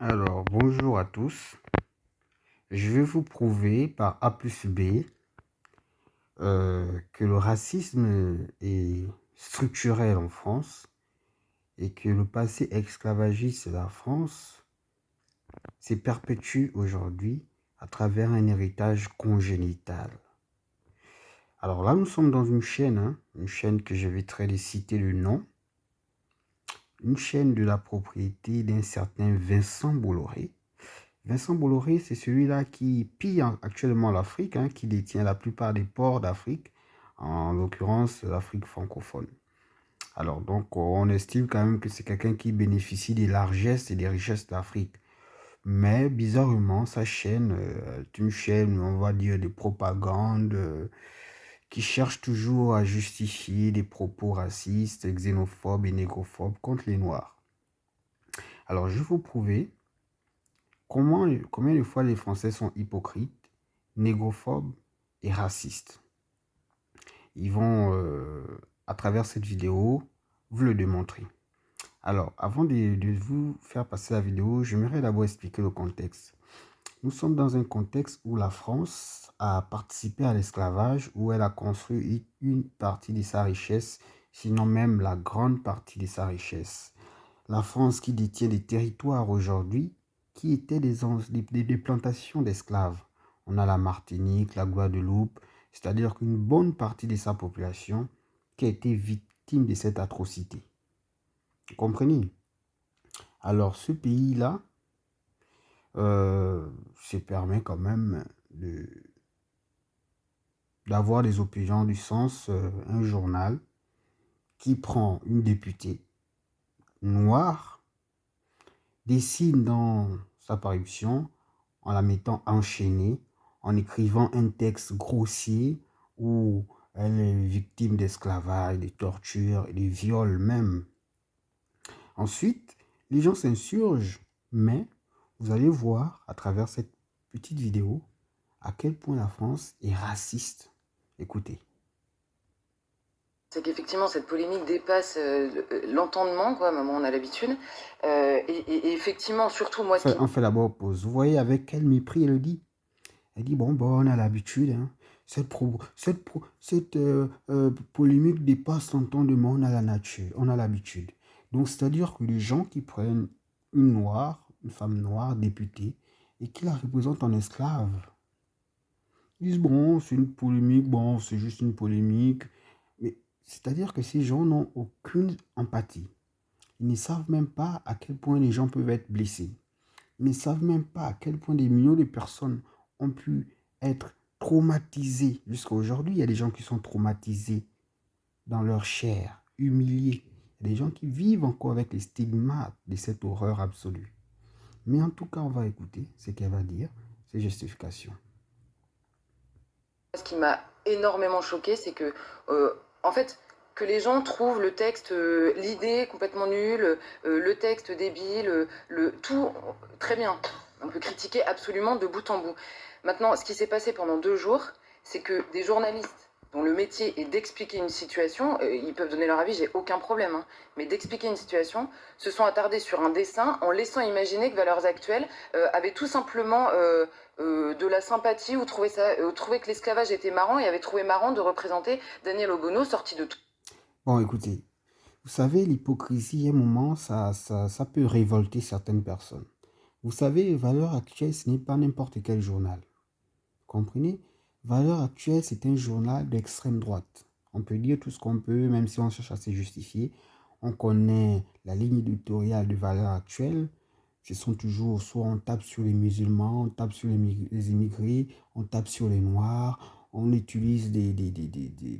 Alors, bonjour à tous. Je vais vous prouver par A plus B que le racisme est structurel en France et que le passé esclavagiste de la France s'est perpétué aujourd'hui à travers un héritage congénital. Alors là, nous sommes dans une chaîne que je vais très bien citer le nom, une chaîne de la propriété d'un certain Vincent Bolloré. Vincent Bolloré, c'est celui-là qui pille actuellement l'Afrique, qui détient la plupart des ports d'Afrique, en l'occurrence l'Afrique francophone. Alors donc, on estime quand même que c'est quelqu'un qui bénéficie des largesses et des richesses d'Afrique. Mais bizarrement, sa chaîne est une chaîne, on va dire, de propagande qui cherche toujours à justifier des propos racistes, xénophobes et négrophobes contre les Noirs. Alors, je vais vous prouver combien de fois les Français sont hypocrites, négrophobes et racistes. Ils vont, à travers cette vidéo, vous le démontrer. Alors, avant de vous faire passer la vidéo, j'aimerais d'abord expliquer le contexte. Nous sommes dans un contexte où la France a participé à l'esclavage, où elle a construit une partie de sa richesse, sinon même la grande partie de sa richesse. La France qui détient des territoires aujourd'hui qui étaient des plantations d'esclaves. On a la Martinique, la Guadeloupe, c'est-à-dire qu'une bonne partie de sa population qui a été victime de cette atrocité. Vous comprenez? Alors ce pays-là se permet quand même d'avoir des opinions du sens, un journal qui prend une députée noire, dessine dans sa parution en la mettant enchaînée, en écrivant un texte grossier où elle est victime d'esclavage, de torture et de viols même. Ensuite, les gens s'insurgent, mais vous allez voir à travers cette petite vidéo à quel point la France est raciste. Écoutez. C'est qu'effectivement, cette polémique dépasse l'entendement, quoi, maman, on a l'habitude. Et effectivement, surtout moi, ce qui... On fait d'abord pause. Vous voyez avec quel mépris elle dit. Elle dit, bon, on a l'habitude. Cette polémique dépasse l'entendement, on a la nature, on a l'habitude. Donc, c'est-à-dire que les gens qui prennent une femme noire députée, et qui la représentent en esclave, disent, bon, c'est une polémique, bon, c'est juste une polémique. Mais c'est-à-dire que ces gens n'ont aucune empathie. Ils ne savent même pas à quel point les gens peuvent être blessés. Ils ne savent même pas à quel point des millions de personnes ont pu être traumatisées. Jusqu'à aujourd'hui, il y a des gens qui sont traumatisés dans leur chair, humiliés. Il y a des gens qui vivent encore avec les stigmates de cette horreur absolue. Mais en tout cas, on va écouter ce qu'elle va dire, ses justifications. Ce qui m'a énormément choqué, c'est que, en fait, que les gens trouvent le texte, l'idée complètement nulle, le texte débile, tout très bien. On peut critiquer absolument de bout en bout. Maintenant, ce qui s'est passé pendant 2 jours, c'est que des journalistes dont le métier est d'expliquer une situation, ils peuvent donner leur avis, j'ai aucun problème, hein, mais d'expliquer une situation, se sont attardés sur un dessin en laissant imaginer que Valeurs Actuelles avait tout simplement de la sympathie ou trouvé que l'esclavage était marrant et avait trouvé marrant de représenter Daniel Obono sorti de tout. Bon, écoutez, vous savez, l'hypocrisie, à un moment, ça peut révolter certaines personnes. Vous savez, Valeurs Actuelles, ce n'est pas n'importe quel journal. Comprenez? Valeurs Actuelles, c'est un journal d'extrême droite. On peut dire tout ce qu'on peut, même si on cherche à se justifier. On connaît la ligne éditoriale de Valeurs Actuelles. Ce sont toujours, soit on tape sur les musulmans, on tape sur les immigrés, on tape sur les noirs, on utilise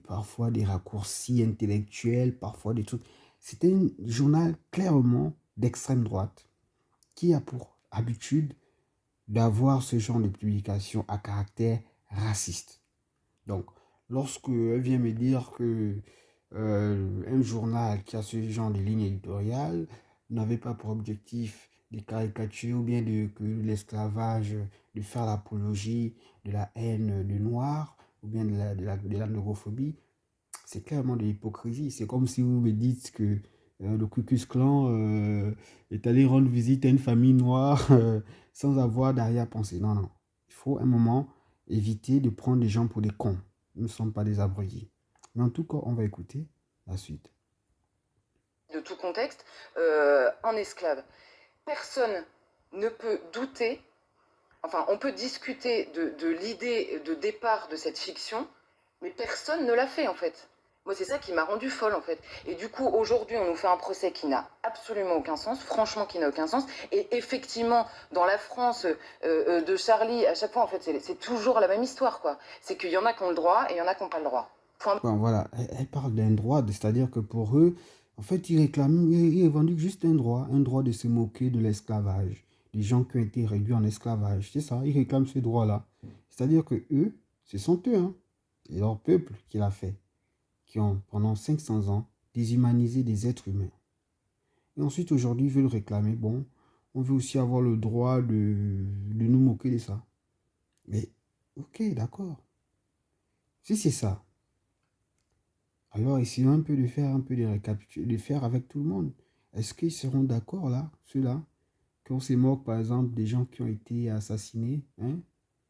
parfois des raccourcis intellectuels, parfois des trucs. C'est un journal clairement d'extrême droite qui a pour habitude d'avoir ce genre de publication à caractère raciste. Donc, lorsque elle vient me dire que un journal qui a ce genre de ligne éditoriale n'avait pas pour objectif de caricature ou bien que l'esclavage, de faire l'apologie de la haine des Noirs ou bien de la neurophobie, c'est clairement de l'hypocrisie. C'est comme si vous me dites que le Ku Klux Klan est allé rendre visite à une famille noire sans avoir d'arrière-pensée. Non, non. Il faut un moment éviter de prendre les gens pour des cons. Nous ne sommes pas des abrutis. Mais en tout cas, on va écouter la suite. De tout contexte, en esclave. Personne ne peut douter, enfin, on peut discuter de l'idée de départ de cette fiction, mais personne ne l'a fait, en fait. Moi, c'est ça qui m'a rendue folle, en fait. Et du coup, aujourd'hui, on nous fait un procès qui n'a absolument aucun sens, franchement, qui n'a aucun sens. Et effectivement, dans la France de Charlie, à chaque fois, en fait, c'est toujours la même histoire, quoi. C'est qu'il y en a qui ont le droit et il y en a qui n'ont pas le droit. Point. Bon, voilà, elle parle d'un droit, c'est-à-dire que pour eux, en fait, ils revendiquent juste un droit de se moquer de l'esclavage, des gens qui ont été réduits en esclavage, c'est ça, ils réclament ce droit-là. C'est-à-dire que eux, ce sont eux, hein, et leur peuple qui l'a fait, qui ont, pendant 500 ans, déshumanisé des êtres humains. Et ensuite, aujourd'hui, ils veulent réclamer, bon, on veut aussi avoir le droit de nous moquer de ça. Mais, ok, d'accord. Si c'est ça, alors, essayons un peu de faire un peu de récapitulation, de faire avec tout le monde. Est-ce qu'ils seront d'accord là, ceux-là, qu'on se moque par exemple des gens qui ont été assassinés hein,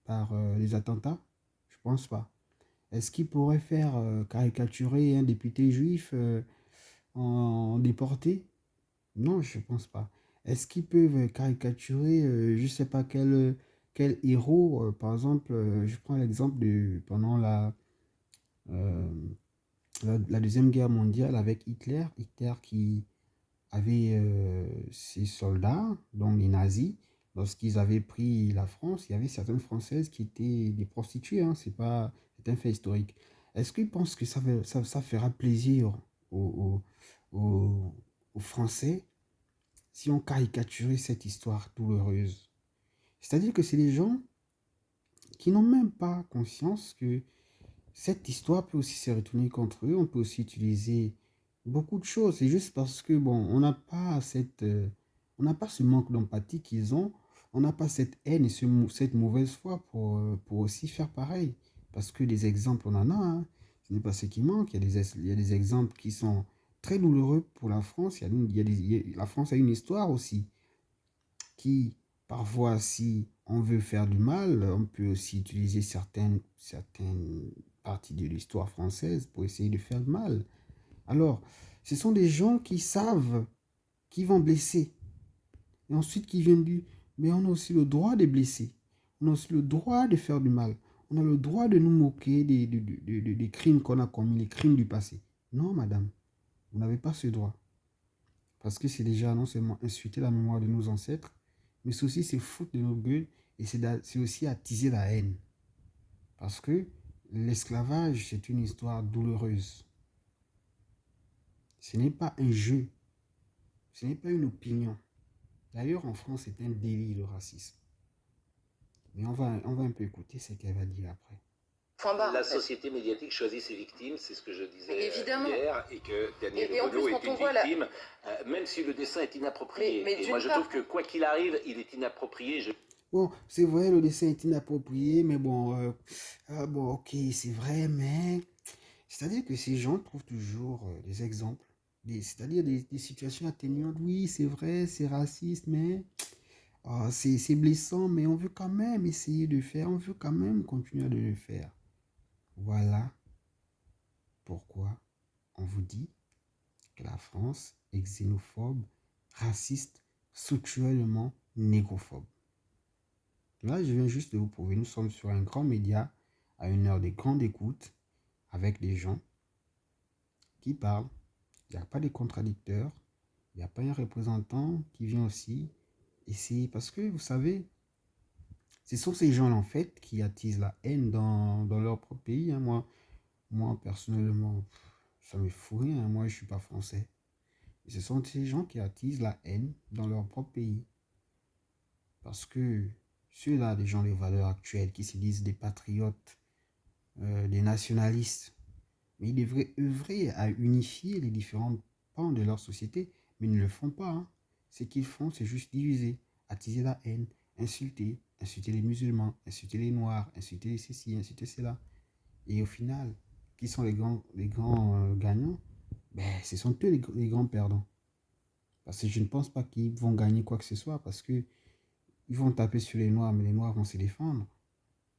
par les attentats? Je pense pas. Est-ce qu'ils pourraient faire caricaturer un député juif en déporté? Non, je pense pas. Est-ce qu'ils peuvent caricaturer, je ne sais pas quel héros, par exemple, je prends l'exemple de pendant euh, la Deuxième Guerre mondiale avec Hitler, Hitler qui avait ses soldats, donc les nazis, lorsqu'ils avaient pris la France, il y avait certaines Françaises qui étaient des prostituées, hein, c'est un fait historique. Est-ce qu'ils pensent que ça fera plaisir aux, aux, aux- aux Français si on caricaturait cette histoire douloureuse? C'est-à-dire que c'est des gens qui n'ont même pas conscience que cette histoire peut aussi se retourner contre eux. On peut aussi utiliser beaucoup de choses. C'est juste parce que, bon, on n'a pas ce manque d'empathie qu'ils ont. On n'a pas cette haine et cette mauvaise foi pour aussi faire pareil. Parce que des exemples, on en a. Hein. Ce n'est pas ce qui manque. Il y a des exemples qui sont très douloureux pour la France. La France a une histoire aussi qui, parfois, si on veut faire du mal, on peut aussi utiliser certaines parties de l'histoire française pour essayer de faire du mal. Alors, ce sont des gens qui savent qu'ils vont blesser. Et ensuite, qui viennent dire, mais on a aussi le droit de blesser. On a aussi le droit de faire du mal. On a le droit de nous moquer des crimes qu'on a commis, les crimes du passé. Non, madame, vous n'avez pas ce droit. Parce que c'est déjà non seulement insulter la mémoire de nos ancêtres, mais c'est aussi se foutre de nos gueules et c'est aussi attiser la haine. Parce que l'esclavage, c'est une histoire douloureuse. Ce n'est pas un jeu, ce n'est pas une opinion. D'ailleurs, en France, c'est un délit, le racisme. Mais on va un peu écouter ce qu'elle va dire après. Point barre. La société médiatique choisit ses victimes, c'est ce que je disais Évidemment. hier, et que Daniel Et en plus, Obono quand est on une voit victime, même si le dessin est inapproprié. Mais et moi, je d'une trouve que quoi qu'il arrive, il est inapproprié. Bon, c'est vrai, le dessin est inapproprié, mais bon, bon, ok, c'est vrai, mais c'est-à-dire que ces gens trouvent toujours des exemples, c'est-à-dire des situations atténuantes. Oui, c'est vrai, c'est raciste, mais c'est blessant, mais on veut quand même essayer de faire, on veut quand même continuer de le faire. Voilà pourquoi on vous dit que la France est xénophobe, raciste, structurellement négrophobe. Là, je viens juste de vous prouver, nous sommes sur un grand média, à une heure de grande écoute, avec des gens qui parlent. Il n'y a pas de contradicteurs, il n'y a pas un représentant qui vient aussi essayer. Parce que, vous savez, ce sont ces gens-là, en fait, qui attisent la haine dans leur propre pays. Hein. Moi, personnellement, ça me fout rien. Hein. Moi, je ne suis pas français. Et ce sont ces gens qui attisent la haine dans leur propre pays. Parce que ceux-là, des gens des valeurs actuelles, qui se disent des patriotes, des nationalistes, mais ils devraient œuvrer à unifier les différents pans de leur société, mais ils ne le font pas. Hein. Ce qu'ils font, c'est juste diviser, attiser la haine, insulter les musulmans, insulter les noirs, insulter ceci, insulter cela. Et au final, qui sont les grands gagnants? Ben, ce sont eux les grands perdants. Parce que je ne pense pas qu'ils vont gagner quoi que ce soit, parce que ils vont taper sur les Noirs, mais les Noirs vont se défendre.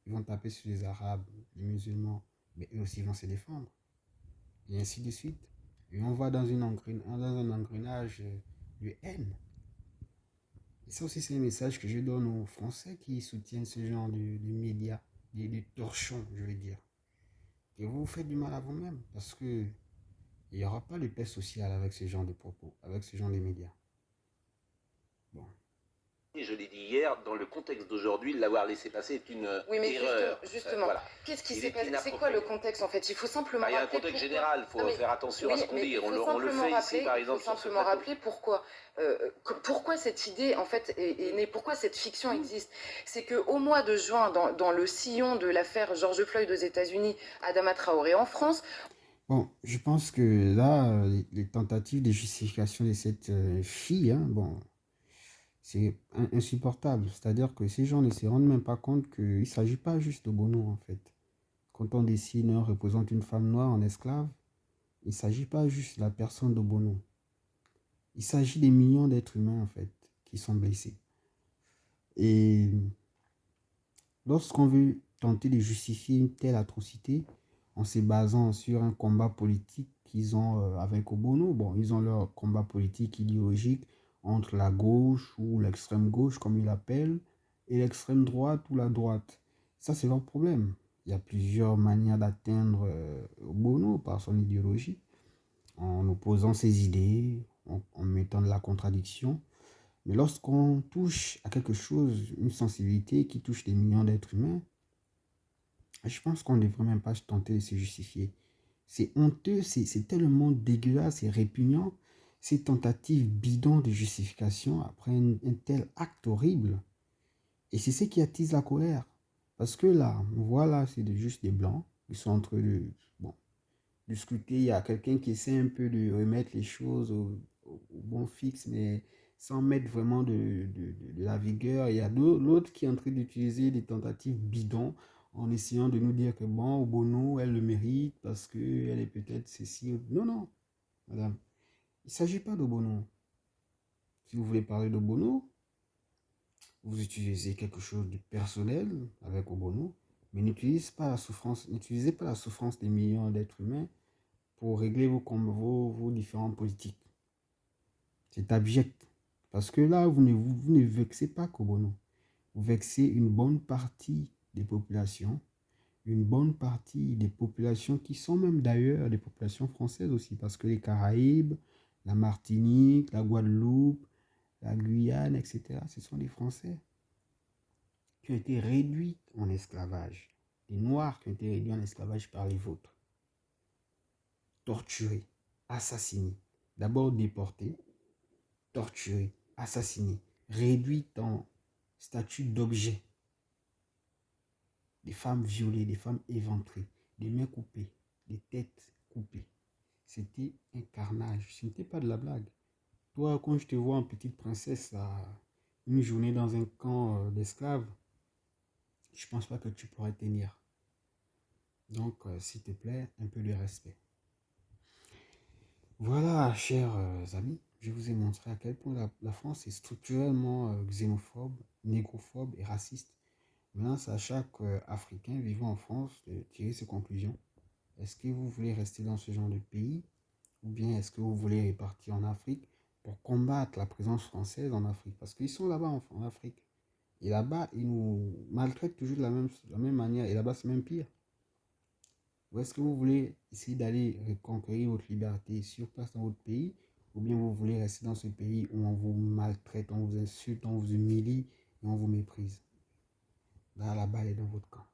Ils vont taper sur les Arabes, les musulmans, mais eux aussi vont se défendre. Et ainsi de suite. Et on va dans un engrenage de haine. Et ça aussi, c'est un message que je donne aux Français qui soutiennent ce genre de médias, de torchons, je veux dire. Et vous vous faites du mal à vous-même, parce que il n'y aura pas de paix sociale avec ce genre de propos, avec ce genre de médias. Bon. Et je l'ai dit hier, dans le contexte d'aujourd'hui, l'avoir laissé passer est une Oui, mais erreur. justement, Voilà. qu'est-ce qui Il s'est est passé? C'est inapproprié. quoi le contexte en fait? Il faut simplement Il y a un rappeler contexte pourquoi. général, il faut Non, mais faire attention à oui, ce qu'on mais dit. il faut On le simplement fait ici, rappeler, par il faut exemple, sur ce simplement plateau. rappeler pourquoi cette idée en fait est née, pourquoi cette fiction existe. C'est que au mois de juin, dans le sillon de l'affaire George Floyd aux États-Unis, Adama Traoré en France, Bon, je pense que là, les tentatives de justification de cette fille, hein, bon, c'est insupportable. C'est-à-dire que ces gens ne se rendent même pas compte qu'il ne s'agit pas juste de Bono, en fait. Quand on dessine, on représente une femme noire en esclave, il ne s'agit pas juste de la personne de Bono. Il s'agit des millions d'êtres humains, en fait, qui sont blessés. Et lorsqu'on veut tenter de justifier une telle atrocité en se basant sur un combat politique qu'ils ont avec Obono, bon, ils ont leur combat politique idéologique entre la gauche ou l'extrême gauche, comme ils l'appellent, et l'extrême droite ou la droite. Ça, c'est leur problème. Il y a plusieurs manières d'atteindre Obono par son idéologie, en opposant ses idées, en mettant de la contradiction. Mais lorsqu'on touche à quelque chose, une sensibilité qui touche des millions d'êtres humains, je pense qu'on ne devrait même pas se tenter de se justifier. C'est honteux, c'est tellement dégueulasse et répugnant, ces tentatives bidons de justification après un tel acte horrible. Et c'est ce qui attise la colère. Parce que là, on voit là, c'est juste des blancs qui sont en train de bon, discuter. Il y a quelqu'un qui essaie un peu de remettre les choses au bon fixe, mais sans mettre vraiment de la vigueur. Il y a l'autre qui est en train d'utiliser des tentatives bidons en essayant de nous dire que bon, Bono, elle le mérite parce qu'elle est peut-être ceci. Non, non, madame. Il ne s'agit pas de Bono. Si vous voulez parler de Bono, vous utilisez quelque chose de personnel avec Obono, mais n'utilisez pas la souffrance des millions d'êtres humains pour régler vos différents politiques. C'est abject. Parce que là, vous ne vexez pas Kobono. Vous vexez une bonne partie des populations, une bonne partie des populations qui sont même d'ailleurs des populations françaises aussi, parce que les Caraïbes, la Martinique, la Guadeloupe, la Guyane, etc., ce sont des Français qui ont été réduits en esclavage. Les Noirs qui ont été réduits en esclavage par les vôtres. Torturés, assassinés, d'abord déportés, torturés, assassinés, réduits en statut d'objet. Des femmes violées, des femmes éventrées, des mains coupées, des têtes coupées. C'était un carnage, ce n'était pas de la blague. Toi, quand je te vois en petite princesse, une journée dans un camp d'esclaves, je ne pense pas que tu pourrais tenir. Donc, s'il te plaît, un peu de respect. Voilà, chers amis, je vous ai montré à quel point la France est structurellement xénophobe, négrophobe et raciste. Maintenant, c'est à chaque Africain vivant en France de tirer ses conclusions. Est-ce que vous voulez rester dans ce genre de pays ou bien est-ce que vous voulez repartir en Afrique pour combattre la présence française en Afrique? Parce qu'ils sont là-bas en Afrique. Et là-bas, ils nous maltraitent toujours de la même manière. Et là-bas, c'est même pire. Ou est-ce que vous voulez essayer d'aller reconquérir votre liberté sur place dans votre pays, ou bien vous voulez rester dans ce pays où on vous maltraite, on vous insulte, on vous humilie et on vous méprise? Là, la balle est dans votre camp.